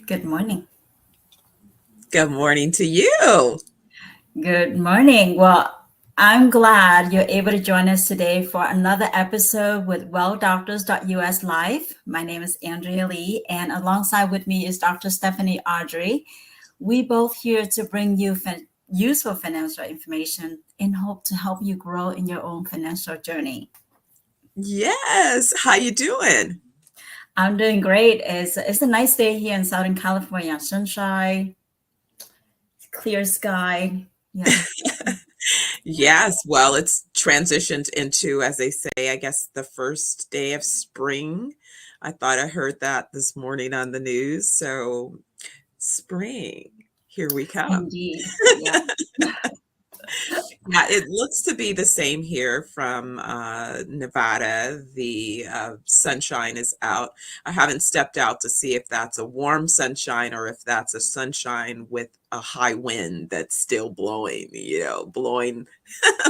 Good morning. Good morning to you. Good morning. Well, I'm glad you're able to join us today for another episode with Doctors.us Live. My name is Andrea Lee, and alongside with me is Dr. Stephanie Ardrey. We both here to bring you useful financial information in hope to help you grow in your own financial journey. Yes, how you doing? I'm doing great. It's a nice day here in Southern California. Sunshine, clear sky. Yeah. Yes, well, it's transitioned into, as they say, I guess the first day of spring. I thought I heard that this morning on the news. So, spring, here we come. Indeed. Yeah. Yeah, it looks to be the same here from Nevada. The sunshine is out. I haven't stepped out to see if that's a warm sunshine or if that's a sunshine with a high wind that's still blowing, blowing,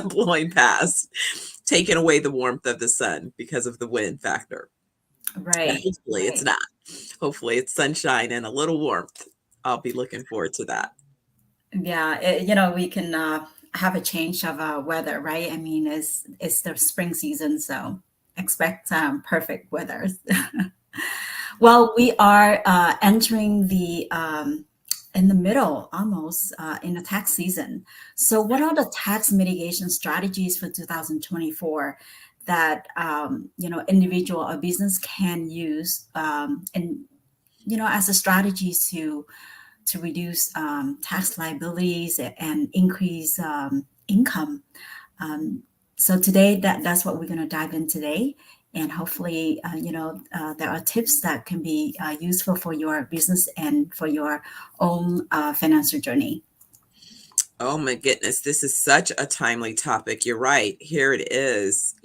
blowing past, taking away the warmth of the sun because of the wind factor. But Right. hopefully it's Right. not. Hopefully it's sunshine and a little warmth. I'll be looking forward to that. Yeah, we can have a change of weather, right? I mean, it's the spring season, so expect perfect weather. Well, we are entering the in the middle, almost in the tax season. So, what are the tax mitigation strategies for 2024 that individual or business can use, and as a strategy to reduce tax liabilities and increase income. Um, so today, that's what we're going to dive in today, and hopefully, there are tips that can be useful for your business and for your own financial journey. Oh my goodness, this is such a timely topic. You're right. Here it is,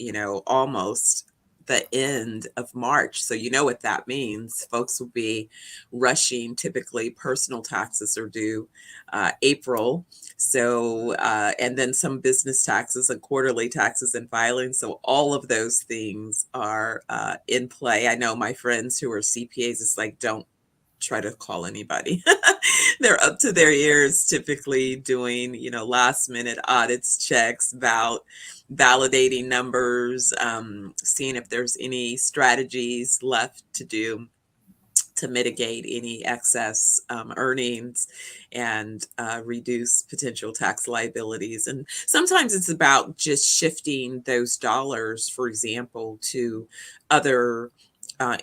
almost the end of March. So you know what that means. Folks will be rushing. Typically, personal taxes are due April. So, and then some business taxes and quarterly taxes and filings. So all of those things are in play. I know my friends who are CPAs, it's like, don't try to call anybody. They're up to their ears typically doing, last minute audits, checks, validating numbers, seeing if there's any strategies left to do to mitigate any excess earnings and reduce potential tax liabilities. And sometimes it's about just shifting those dollars, for example, to other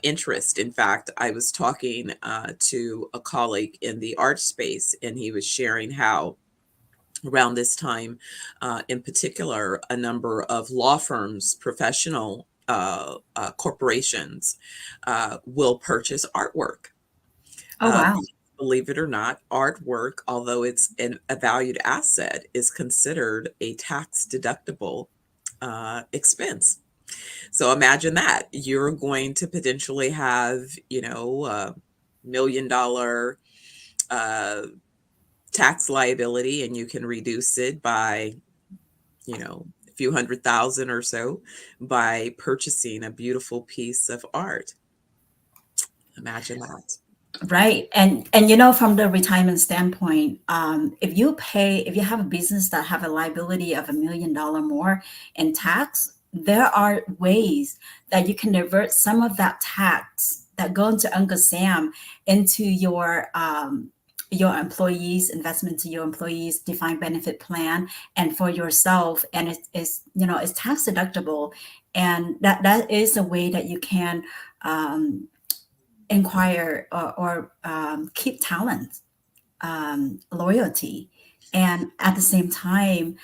interest. In fact, I was talking to a colleague in the art space, and he was sharing how around this time, in particular, a number of law firms, professional corporations, will purchase artwork. Oh Uh, wow! Believe it or not, artwork, although it's a valued asset, is considered a tax deductible expense. So imagine that you're going to potentially have, $1 million uh, tax liability, and you can reduce it by, a few hundred thousand or so by purchasing a beautiful piece of art. Imagine that. Right. And from the retirement standpoint, if you have a business that have a liability of $1 million more in tax, there are ways that you can divert some of that tax that go into Uncle Sam into your employees, investment to your employees, defined benefit plan, and for yourself. And it's tax deductible. And that is a way that you can inquire or keep talent, loyalty, and at the same time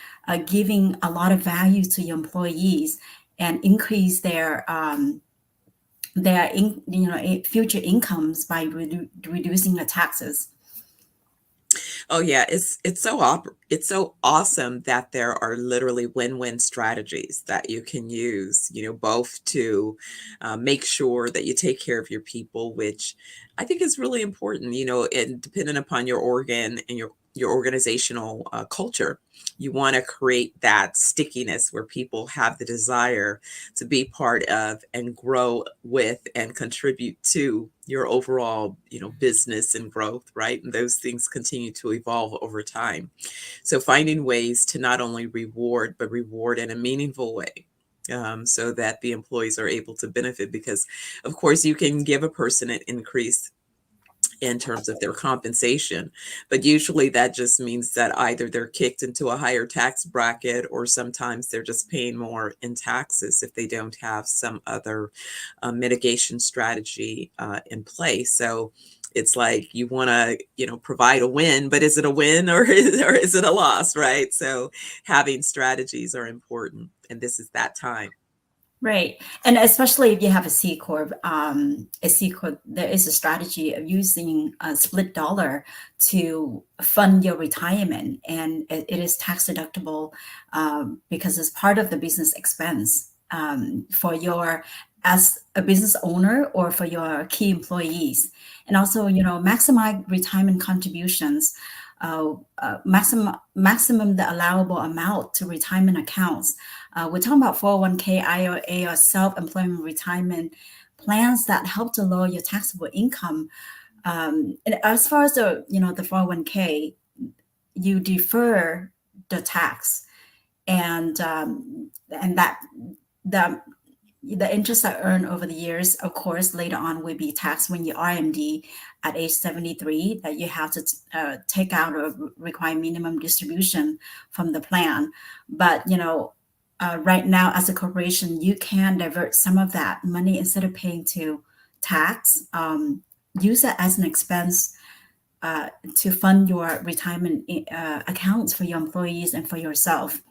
giving a lot of value to your employees and increase future incomes by reducing the taxes. Oh yeah, it's so awesome that there are literally win-win strategies that you can use, both to make sure that you take care of your people, which I think is really important, and depending upon your organ and your your organizational culture. You want to create that stickiness where people have the desire to be part of and grow with and contribute to your overall, business and growth, right? And those things continue to evolve over time. So finding ways to not only reward, but reward in a meaningful way. So that the employees are able to benefit, because of course you can give a person an increase in terms of their compensation. But usually that just means that either they're kicked into a higher tax bracket, or sometimes they're just paying more in taxes if they don't have some other mitigation strategy in place. So it's like you want to, provide a win, but is it a win or is it a loss, right? So having strategies are important, and this is that time. Right. And especially if you have a C Corp, there is a strategy of using a split dollar to fund your retirement. And it is tax deductible because it's part of the business expense for your, as a business owner or for your key employees. And also, maximize retirement contributions. Maximum the allowable amount to retirement accounts. We're talking about 401k, IRA, or self-employment retirement plans that help to lower your taxable income. And as far as the 401k, you defer the tax, and that the interest I earned over the years, of course, later on will be taxed when you RMD at age 73, that you have to take out a required minimum distribution from the plan. But, right now as a corporation, you can divert some of that money instead of paying to tax, use it as an expense to fund your retirement accounts for your employees and for yourself.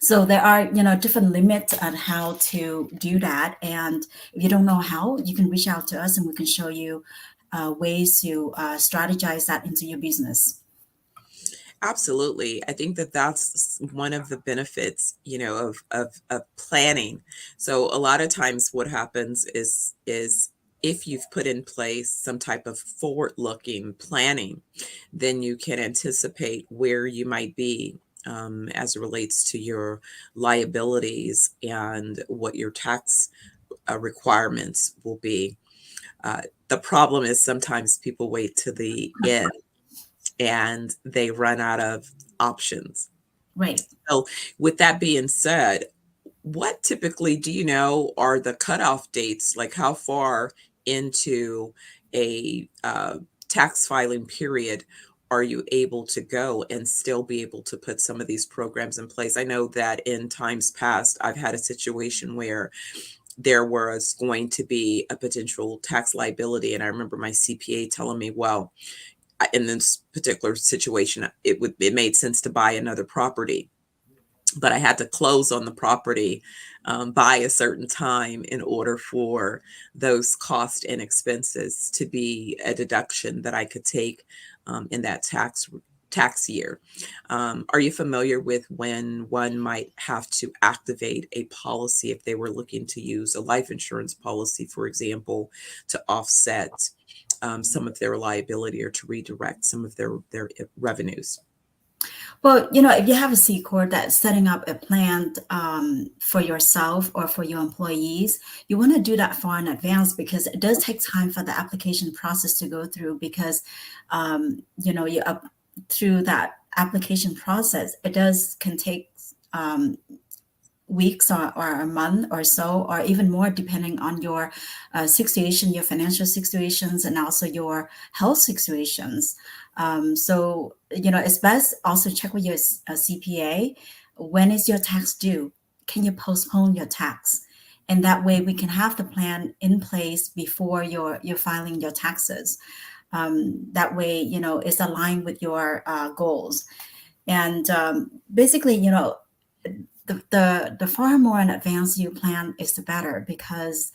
So there are, different limits on how to do that. And if you don't know how, you can reach out to us and we can show you ways to strategize that into your business. Absolutely. I think that that's one of the benefits, of planning. So a lot of times what happens is if you've put in place some type of forward-looking planning, then you can anticipate where you might be as it relates to your liabilities and what your tax requirements will be. The problem is sometimes people wait to the end and they run out of options. Right. So, with that being said, what typically do you know are the cutoff dates? Like, how far into a tax filing period are you able to go and still be able to put some of these programs in place? I know that in times past, I've had a situation where there was going to be a potential tax liability. And I remember my CPA telling me, well, in this particular situation, it made sense to buy another property, but I had to close on the property by a certain time in order for those costs and expenses to be a deduction that I could take in that tax year. Are you familiar with when one might have to activate a policy if they were looking to use a life insurance policy, for example, to offset some of their liability or to redirect some of their revenues? Well, if you have a C Corp that's setting up a plan for yourself or for your employees, you want to do that far in advance, because it does take time for the application process to go through, because, you up through that application process, can take weeks or a month or so, or even more, depending on your situation, your financial situations, and also your health situations. So, it's best also check with your CPA. When is your tax due? Can you postpone your tax? And that way we can have the plan in place before you're filing your taxes. That way, it's aligned with your goals. And basically, the far more in advance you plan is the better, because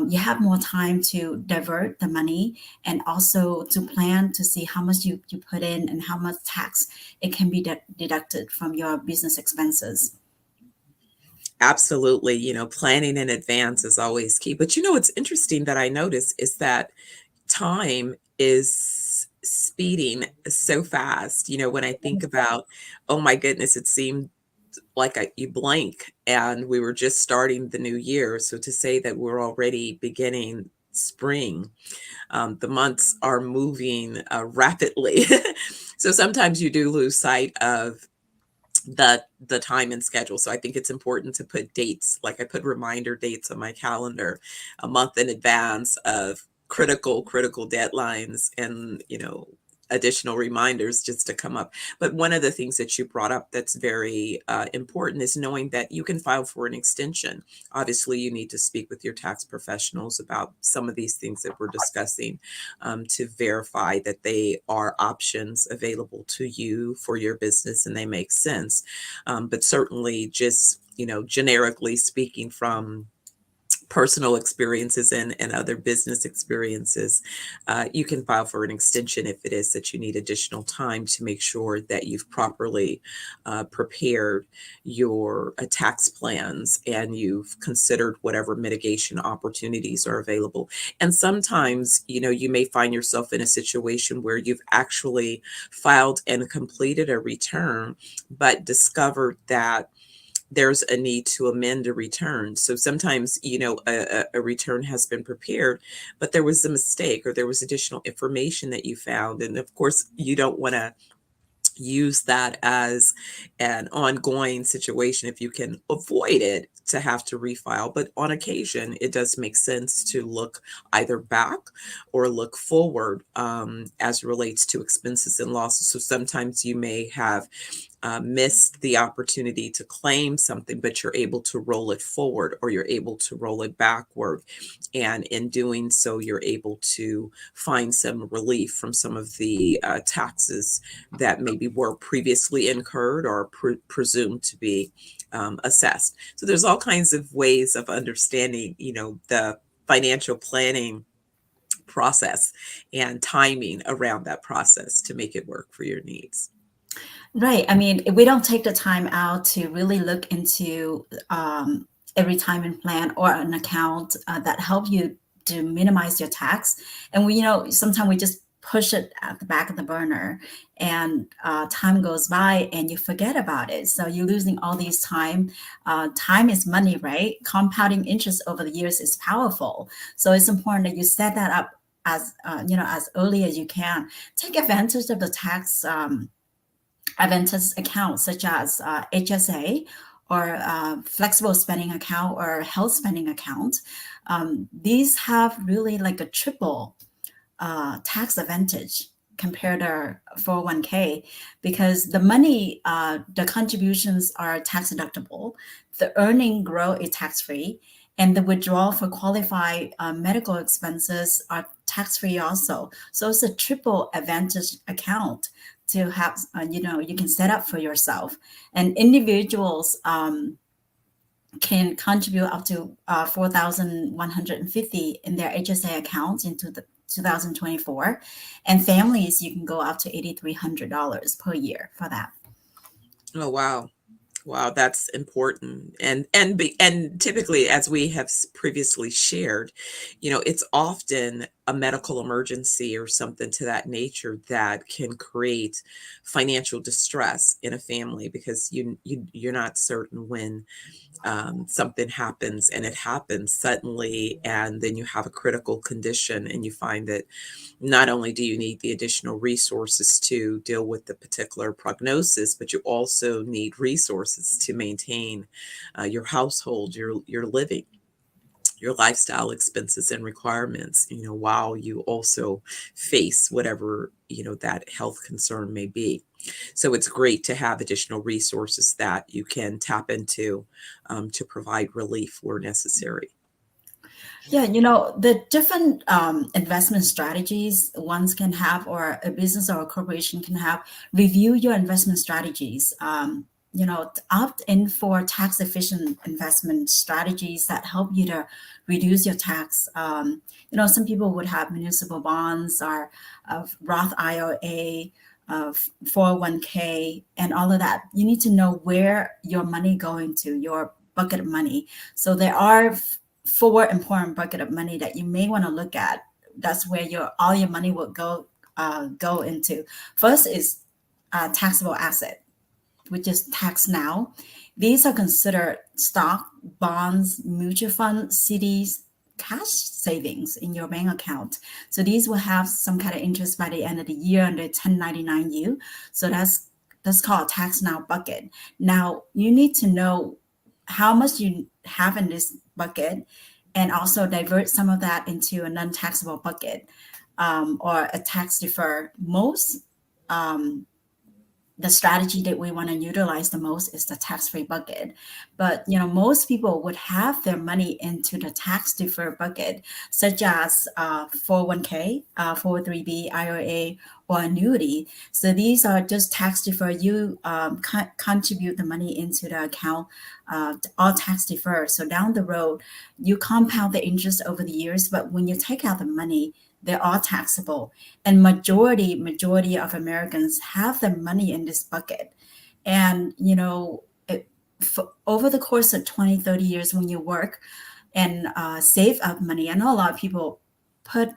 you have more time to divert the money, and also to plan to see how much you put in and how much tax it can be deducted from your business expenses. Absolutely. Planning in advance is always key. But what's interesting that I notice is that time is speeding so fast. When I think about, oh my goodness, it seemed like you blink and we were just starting the new year. So to say that we're already beginning spring, the months are moving rapidly. So sometimes you do lose sight of the time and schedule. So I think it's important to put dates, like I put reminder dates on my calendar a month in advance of critical deadlines, and additional reminders just to come up. But one of the things that you brought up that's very important is knowing that you can file for an extension. Obviously, you need to speak with your tax professionals about some of these things that we're discussing, to verify that they are options available to you for your business and they make sense. But certainly, just generically speaking from personal experiences and other business experiences, you can file for an extension if it is that you need additional time to make sure that you've properly prepared your tax plans and you've considered whatever mitigation opportunities are available. And sometimes, you may find yourself in a situation where you've actually filed and completed a return, but discovered that there's a need to amend a return. So sometimes, a return has been prepared, but there was a mistake or there was additional information that you found. And of course, you don't want to use that as an ongoing situation if you can avoid it, to have to refile. But on occasion, it does make sense to look either back or look forward, as relates to expenses and losses. So sometimes you may have missed the opportunity to claim something, but you're able to roll it forward or you're able to roll it backward. And in doing so, you're able to find some relief from some of the taxes that maybe were previously incurred or presumed to be assessed. So there's all kinds of ways of understanding, the financial planning process and timing around that process to make it work for your needs. Right. I mean, if we don't take the time out to really look into a retirement plan or an account that help you to minimize your tax, and sometimes we just push it at the back of the burner, and time goes by and you forget about it. So you're losing all these time. Time is money, right? Compounding interest over the years is powerful. So it's important that you set that up as as early as you can. Take advantage of the tax advantageous accounts such as HSA or flexible spending account or health spending account. These have really like a triple tax advantage compared to 401k, because the money, the contributions are tax deductible, the earning growth is tax free, and the withdrawal for qualified medical expenses are tax free also. So it's a triple advantage account to have, you can set up for yourself. And individuals can contribute up to 4,150 in their HSA account into the 2024, and families, you can go up to $8,300 per year for that. Oh, wow. Wow, that's important. And typically, as we have previously shared, it's often a medical emergency or something to that nature that can create financial distress in a family, because you're not certain when something happens, and it happens suddenly, and then you have a critical condition and you find that not only do you need the additional resources to deal with the particular prognosis, but you also need resources to maintain your household, your living, your lifestyle expenses and requirements, while you also face whatever, that health concern may be. So it's great to have additional resources that you can tap into, to provide relief where necessary. Yeah, the different investment strategies ones can have, or a business or a corporation can have. Review your investment strategies. Opt in for tax efficient investment strategies that help you to reduce your tax. Some people would have municipal bonds or Roth IRA, 401k, and all of that. You need to know where your money going to, your bucket of money. So there are four important bucket of money that you may want to look at. That's where all your money will go go into. First is taxable asset, which is tax now. These are considered stock, bonds, mutual fund, CDs, cash savings in your bank account. So these will have some kind of interest by the end of the year under 1099-U. So that's called tax now bucket. Now you need to know how much you have in this bucket, and also divert some of that into a non-taxable bucket, or a tax defer. The strategy that we want to utilize the most is the tax-free bucket. But most people would have their money into the tax deferred bucket, such as 401k, 403b, IRA, or annuity. So these are just tax deferred. You contribute the money into the account, all tax deferred. So down the road, you compound the interest over the years, but when you take out the money, they're all taxable. And majority of Americans have their money in this bucket. And, over the course of 20, 30 years, when you work and save up money, I know a lot of people put,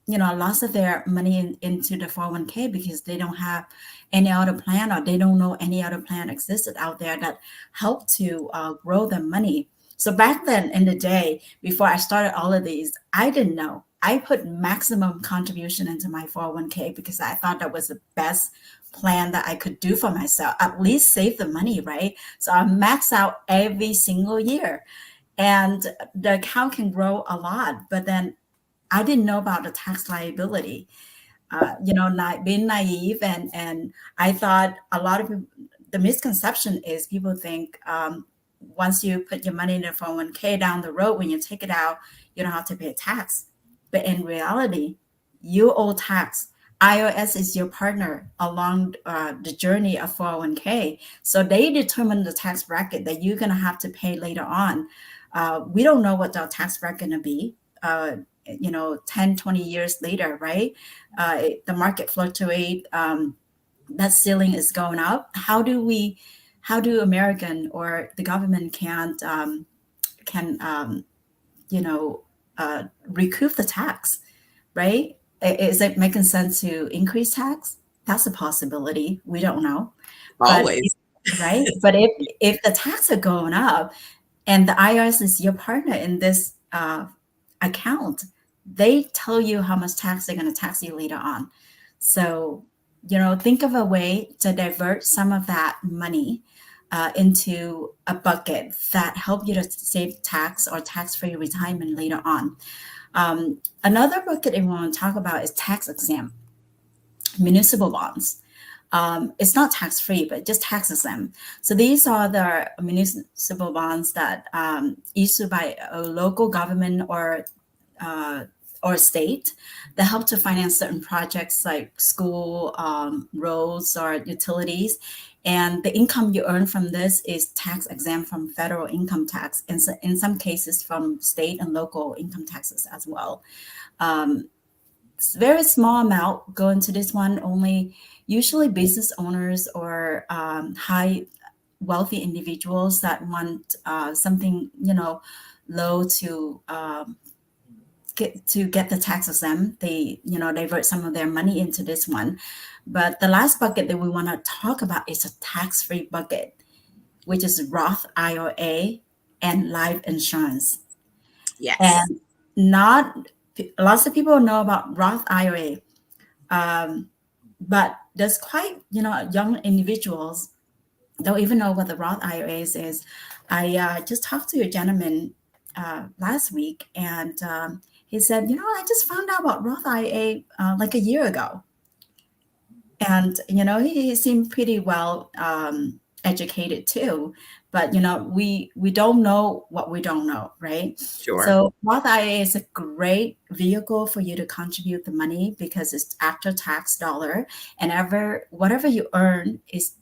lots of their money into the 401k because they don't have any other plan, or they don't know any other plan existed out there that help to grow their money. So back then in the day, before I started all of these, I didn't know. I put maximum contribution into my 401k because I thought that was the best plan that I could do for myself, at least save the money, right? So I max out every single year, and the account can grow a lot. But then I didn't know about the tax liability, being naive. And I thought a lot of people, the misconception is people think once you put your money in the 401k, down the road, when you take it out, you don't have to pay tax. But in reality, you owe tax. IRS is your partner along the journey of 401k. So they determine the tax bracket that you're going to have to pay later on. We don't know what the tax bracket going to be, 10, 20 years later, right? The market fluctuate. That ceiling is going up. How do American or the government can recoup the tax, right? Is it making sense to increase tax? That's a possibility. We don't know. Always. Right? But if the tax are going up and the IRS is your partner in this account, they tell you how much tax they're going to tax you later on. So, think of a way to divert some of that money into a bucket that help you to save tax or tax-free retirement later on. Another bucket I want to talk about is tax exempt municipal bonds. It's not tax-free, but just tax exempt. So these are the municipal bonds that issued by a local government or state that help to finance certain projects like school, roads, or utilities. And the income you earn from this is tax exempt from federal income tax, and so in some cases from state and local income taxes as well. It's a very small amount go into this one. Only usually business owners or high wealthy individuals that want something low to get the tax exempt. They divert some of their money into this one. But the last bucket that we want to talk about is a tax-free bucket, which is Roth IRA and life insurance. Yes. And lots of people know about Roth IRA, but there's quite young individuals don't even know what the Roth IRAs is. I just talked to a gentleman last week, and he said, I just found out about Roth IRA like a year ago. And, he seemed pretty well educated too. But, we don't know what we don't know, right? Sure. So Roth IRA is a great vehicle for you to contribute the money because it's after tax dollar, and whatever you earn is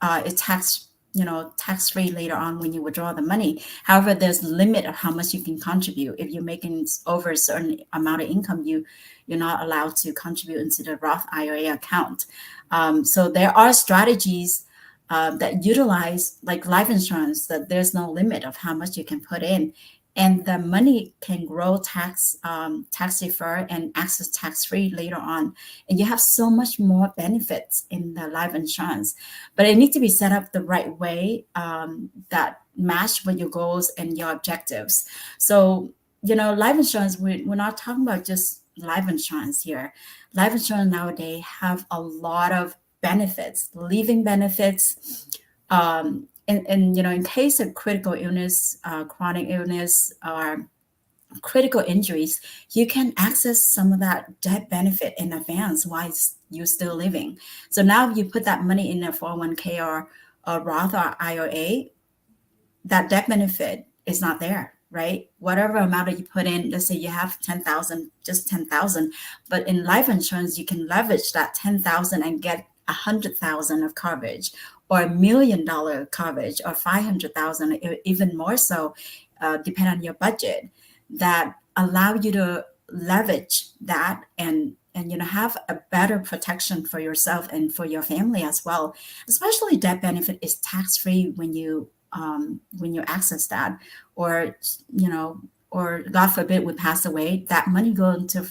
tax-free later on when you withdraw the money. However, there's a limit of how much you can contribute. If you're making over a certain amount of income, you're not allowed to contribute into the Roth IRA account. So there are strategies that utilize like life insurance, that there's no limit of how much you can put in. and the money can grow tax deferred and access tax free later on, and you have so much more benefits in the life insurance, but it needs to be set up the right way, that match with your goals and your objectives. So life insurance, we're not talking about just life insurance here. Life insurance nowadays have a lot of benefits, living benefits, and in case of critical illness, chronic illness, or critical injuries, you can access some of that debt benefit in advance while you're still living. So now you put that money in a 401k or a Roth or IRA, that debt benefit is not there, right? Whatever amount that you put in, let's say you have 10,000, just 10,000, but in life insurance, you can leverage that 10,000 and get 100,000 of coverage, or $1 million coverage, or 500,000, even more so, depending on your budget, that allow you to leverage that and have a better protection for yourself and for your family as well. Especially death benefit is tax free when you access that, or or God forbid we pass away, that money goes into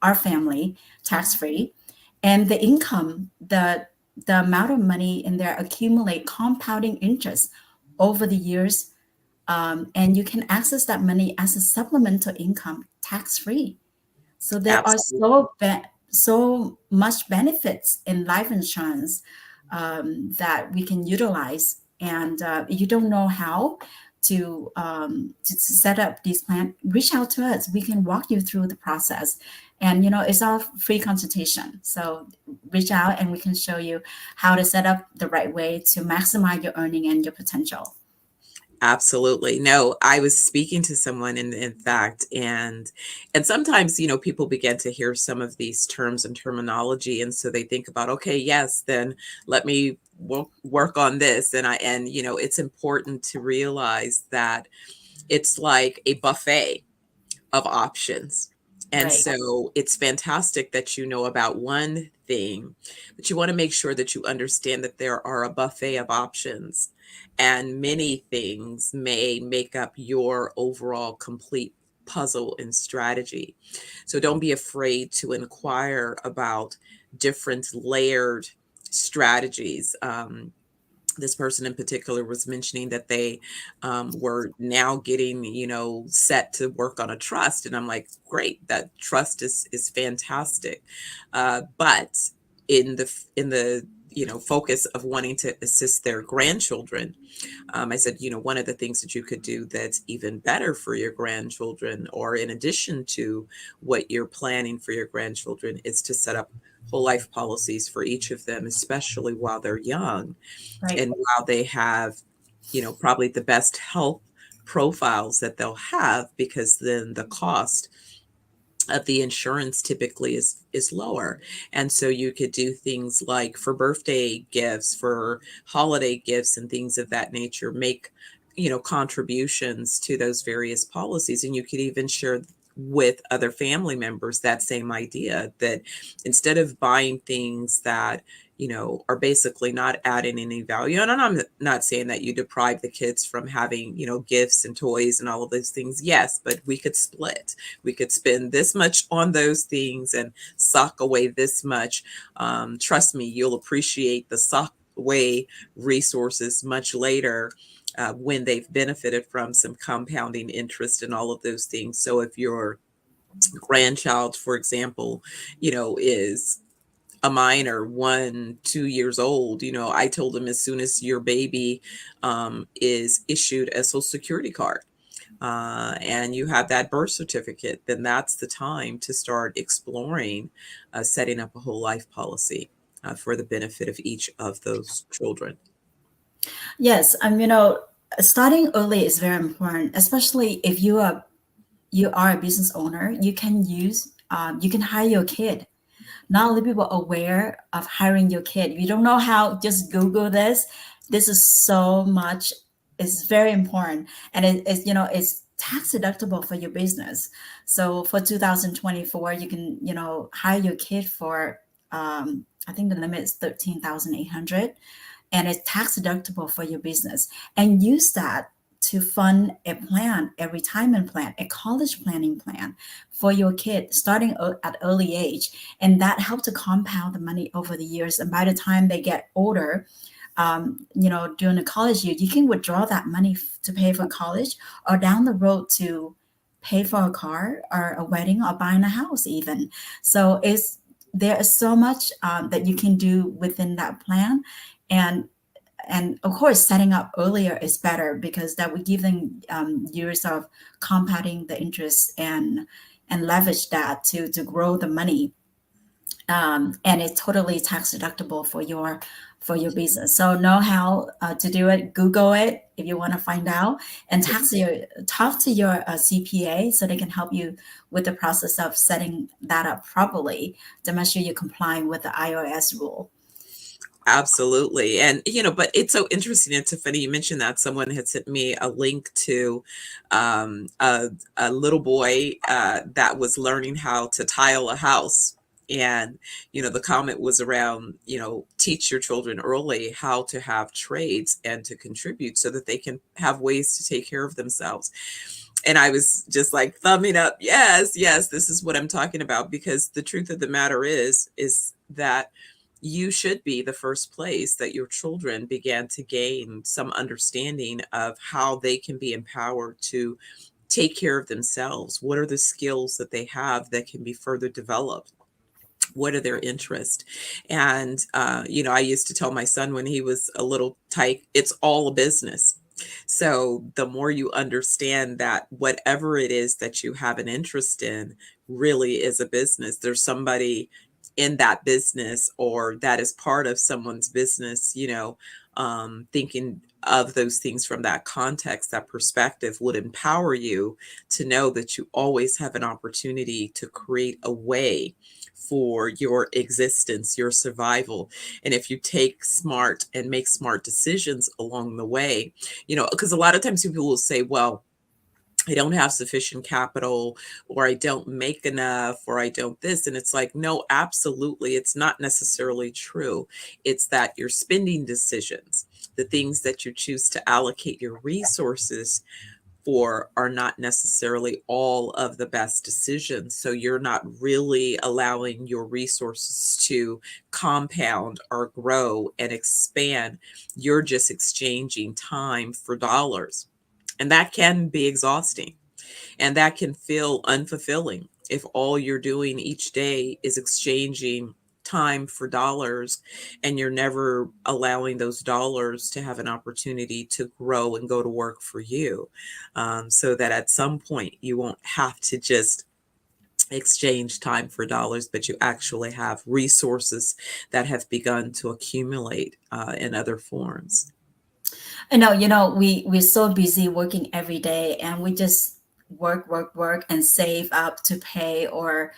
our family tax free, and the income, the amount of money in there accumulate compounding interest over the years, and you can access that money as a supplemental income tax free. So there are Absolutely. so much benefits in life insurance, that we can utilize. And you don't know how to set up these plans, reach out to us. We can walk you through the process. And it's all free consultation. So reach out and we can show you how to set up the right way to maximize your earning and your potential. Absolutely. No, I was speaking to someone in fact, and sometimes, people begin to hear some of these terms and terminology, and so they think about, okay, yes, then let me work on this. And it's important to realize that it's like a buffet of options. And Right. so it's fantastic that you know about one thing, but you want to make sure that you understand that there are a buffet of options, and many things may make up your overall complete puzzle and strategy. So don't be afraid to inquire about different layered strategies. This person in particular was mentioning that they were now getting, set to work on a trust, and I'm like, great, that trust is fantastic, but in the focus of wanting to assist their grandchildren, I said, one of the things that you could do that's even better for your grandchildren, or in addition to what you're planning for your grandchildren, is to set up whole life policies for each of them, especially while they're young Right. and while they have, probably the best health profiles that they'll have, because then the cost of the insurance typically is lower. And so you could do things like for birthday gifts, for holiday gifts, and things of that nature, make contributions to those various policies. And you could even share with other family members that same idea, that instead of buying things that are basically not adding any value. And I'm not saying that you deprive the kids from having, gifts and toys and all of those things. Yes, but we could split. We could spend this much on those things and sock away this much. Trust me, you'll appreciate the sock away resources much later, when they've benefited from some compounding interest and all of those things. So if your grandchild, for example, is a minor, 1, 2 years old, I told them, as soon as your baby is issued a social security card, and you have that birth certificate, then that's the time to start exploring setting up a whole life policy for the benefit of each of those children. Yes. Starting early is very important, especially if you are a business owner. You can hire your kid. Not only people aware of hiring your kid. If you don't know how, just Google this. This is so much. It's very important, and it's tax deductible for your business. So for 2024, you can hire your kid for, I think the limit is 13,800, and it's tax deductible for your business, and use that to fund a plan, a retirement plan, a college planning plan for your kid starting at early age. And that helps to compound the money over the years. And by the time they get older, during the college year, you can withdraw that money to pay for college, or down the road to pay for a car or a wedding or buying a house even. So there is so much that you can do within that plan. And of course, setting up earlier is better, because that would give them years of compounding the interest and leverage that to grow the money. And it's totally tax deductible for your business. So know how to do it. Google it if you want to find out, and talk to your CPA so they can help you with the process of setting that up properly to make sure you're complying with the IRS rule. Absolutely. And, but it's so interesting. And Tiffany, you mentioned that someone had sent me a link to a little boy that was learning how to tile a house. And, the comment was around, teach your children early how to have trades and to contribute so that they can have ways to take care of themselves. And I was just like thumbing up. Yes, this is what I'm talking about, because the truth of the matter is that you should be the first place that your children began to gain some understanding of how they can be empowered to take care of themselves. What are the skills that they have that can be further developed? What are their interests? And, I used to tell my son when he was a little tyke, it's all a business. So the more you understand that whatever it is that you have an interest in really is a business. There's somebody in that business, or that is part of someone's business, thinking of those things from that context, that perspective would empower you to know that you always have an opportunity to create a way for your existence, your survival. And if you take smart and make smart decisions along the way, because a lot of times people will say, well, I don't have sufficient capital, or I don't make enough, or I don't this. And it's like, no, absolutely. It's not necessarily true. It's that your spending decisions, the things that you choose to allocate your resources for, are not necessarily all of the best decisions. So you're not really allowing your resources to compound or grow and expand. You're just exchanging time for dollars. And that can be exhausting, and that can feel unfulfilling if all you're doing each day is exchanging time for dollars, and you're never allowing those dollars to have an opportunity to grow and go to work for you, so that at some point you won't have to just exchange time for dollars, but you actually have resources that have begun to accumulate in other forms. I know, we're so busy working every day, and we just work, and save up to pay or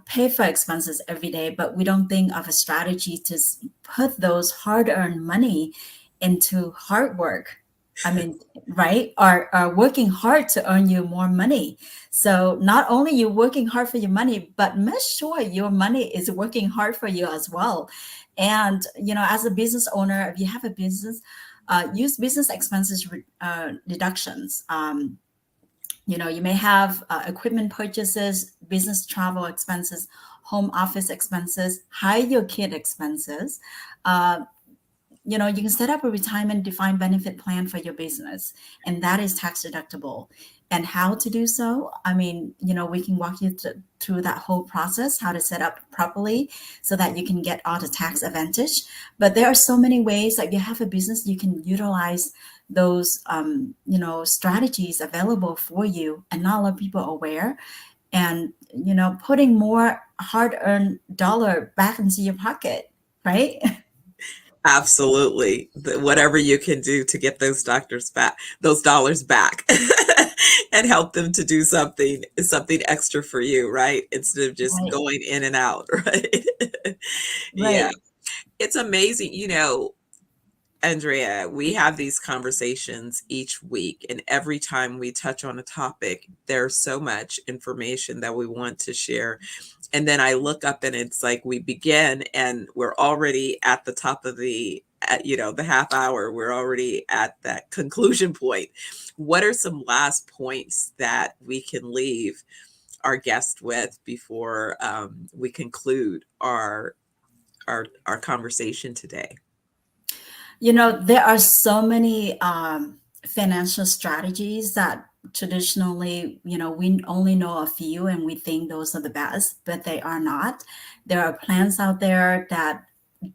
pay for expenses every day. But we don't think of a strategy to put those hard-earned money into hard work. I mean, right? Are working hard to earn you more money. So not only you working hard for your money, but make sure your money is working hard for you as well. And as a business owner, if you have a business, use business expenses deductions. You may have equipment purchases, business travel expenses, home office expenses, hire your kid expenses. You can set up a retirement defined benefit plan for your business, and that is tax deductible. And how to do so, we can walk you through that whole process, how to set up properly so that you can get all the tax advantage. But there are so many ways that you have a business, you can utilize those, strategies available for you, and not a lot of people are aware. And, putting more hard-earned dollar back into your pocket, right? Absolutely. Whatever you can do to get those dollars back and help them to do something extra for you, right? Instead of just Right, going in and out, right? Yeah. right. It's amazing. Andrea, we have these conversations each week, and every time we touch on a topic, there's so much information that we want to share. And then I look up and it's like we begin and we're already at the top of the at, the half hour. We're already at that conclusion point. What are some last points that we can leave our guest with before we conclude our conversation today? There are so many financial strategies that traditionally, we only know a few and we think those are the best, but they are not. There are plans out there that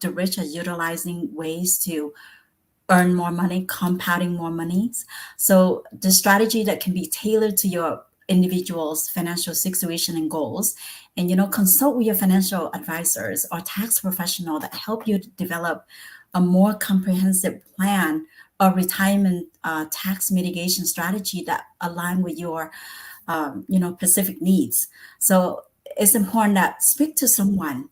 the rich are utilizing ways to earn more money, compounding more monies. So the strategy that can be tailored to your individual's financial situation and goals, and consult with your financial advisors or tax professional that help you to develop a more comprehensive plan or retirement tax mitigation strategy that align with your specific needs. So it's important that speak to someone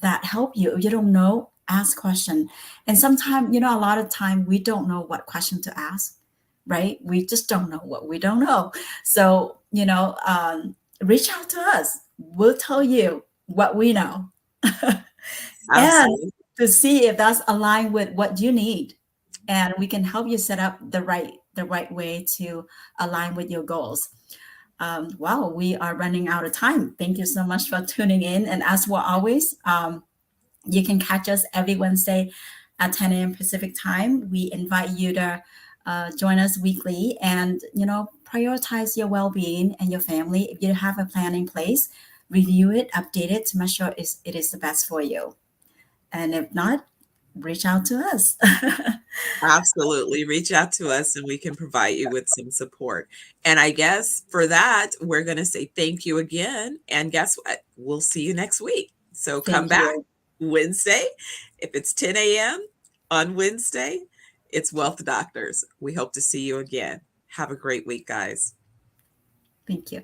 that help you. If you don't know, ask question. And sometimes, a lot of time we don't know what question to ask, right? We just don't know what we don't know. So, reach out to us. We'll tell you what we know. And Absolutely. to see if that's aligned with what you need. And we can help you set up the right way to align with your goals. Wow, we are running out of time. Thank you so much for tuning in. And as well, always, you can catch us every Wednesday at 10 a.m. Pacific time. We invite you to join us weekly and, prioritize your well-being and your family. If you have a plan in place, review it, update it to make sure it is the best for you. And if not, reach out to us. Absolutely. Reach out to us and we can provide you with some support. And I guess for that, we're going to say thank you again. And guess what? We'll see you next week. So come Thank back you. Wednesday. If it's 10 a.m. on Wednesday, it's Wealth Doctors. We hope to see you again. Have a great week, guys. Thank you.